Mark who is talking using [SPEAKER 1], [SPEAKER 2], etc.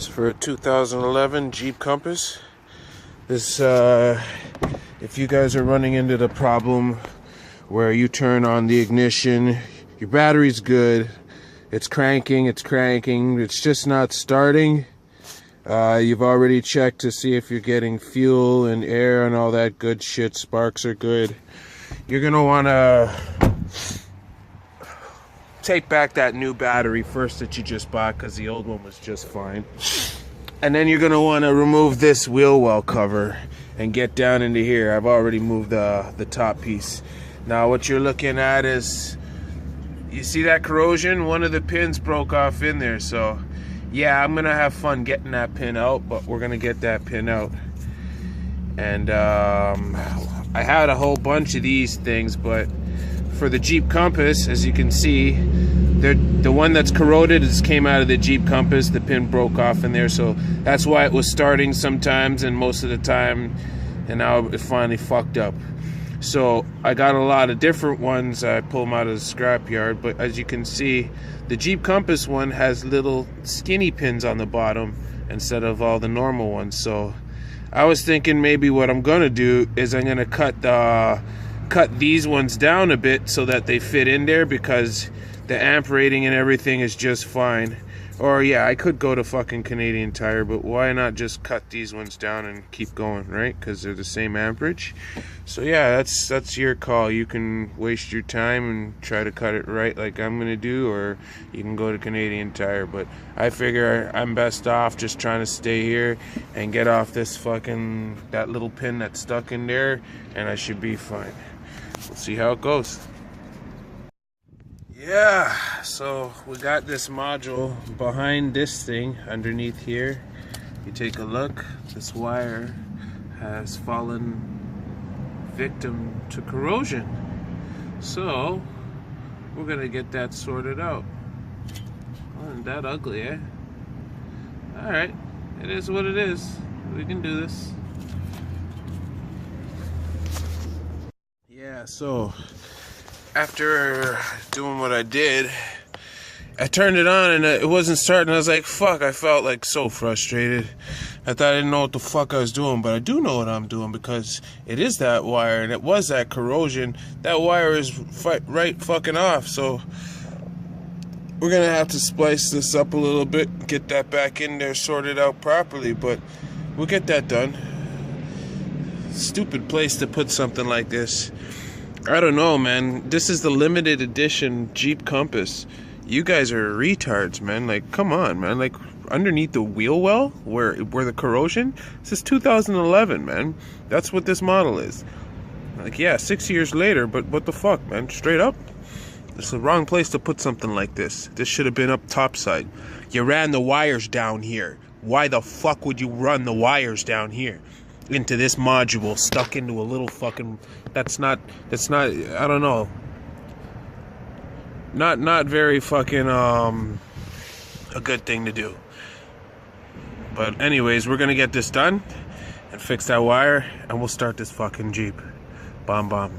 [SPEAKER 1] It's for a 2011 Jeep Compass. This, if you guys are running into the problem where you turn on the ignition, your battery's good, it's cranking, it's just not starting. You've already checked to see if you're getting fuel and air and all that good shit, sparks are good. You're gonna wanna take back that new battery first that you just bought, because the old one was just fine. And then you're gonna wanna remove this wheel well cover and get down into here. I've already moved the top piece. Now what you're looking at is, you see that corrosion? One of the pins broke off in there, so yeah, I'm gonna have fun getting that pin out, but we're gonna get that pin out. And I had a whole bunch of these things, but for the Jeep Compass, as you can see, the one that's corroded came out of the Jeep Compass. The pin broke off in there, so that's why it was starting sometimes and most of the time, and now it finally fucked up. So I got a lot of different ones. I pulled them out of the scrapyard, but as you can see, the Jeep Compass one has little skinny pins on the bottom instead of all the normal ones. So I was thinking maybe what I'm gonna do is I'm gonna cut these ones down a bit so that they fit in there, because the amp rating and everything is just fine. Or yeah, I could go to fucking Canadian Tire, but why not just cut these ones down and keep going, right? Because they're the same amperage. So yeah, that's your call. You can waste your time and try to cut it right like I'm gonna do, or you can go to Canadian Tire. But I figure I'm best off just trying to stay here and get off this that little pin that's stuck in there, and I should be fine. We'll see how it goes. Yeah, so we got this module behind this thing underneath here. You take a look, this wire has fallen victim to corrosion. So we're gonna get that sorted out. Well, isn't that ugly, eh? Alright, it is what it is. We can do this. Yeah, so after doing what I did, I turned it on and it wasn't starting. I was like, fuck, I felt like so frustrated. I thought I didn't know what the fuck I was doing, but I do know what I'm doing, because it is that wire and it was that corrosion. That wire is right fucking off, so we're gonna have to splice this up a little bit, get that back in there, sort it out properly, but we'll get that done. Stupid place to put something like this. I don't know, man. This is the limited edition Jeep Compass. You guys are retards, man. Like, come on, man. Like, underneath the wheel well, where the corrosion, this is 2011, man. That's what this model is. Like, yeah, 6 years later, but what the fuck, man? Straight up, it's the wrong place to put something like this. This should have been up topside. You ran the wires down here. Why the fuck would you run the wires down here into this module stuck into a little fucking, that's not I don't know, not very fucking a good thing to do. But anyways, we're gonna get this done and fix that wire, and we'll start this fucking Jeep. Bomb.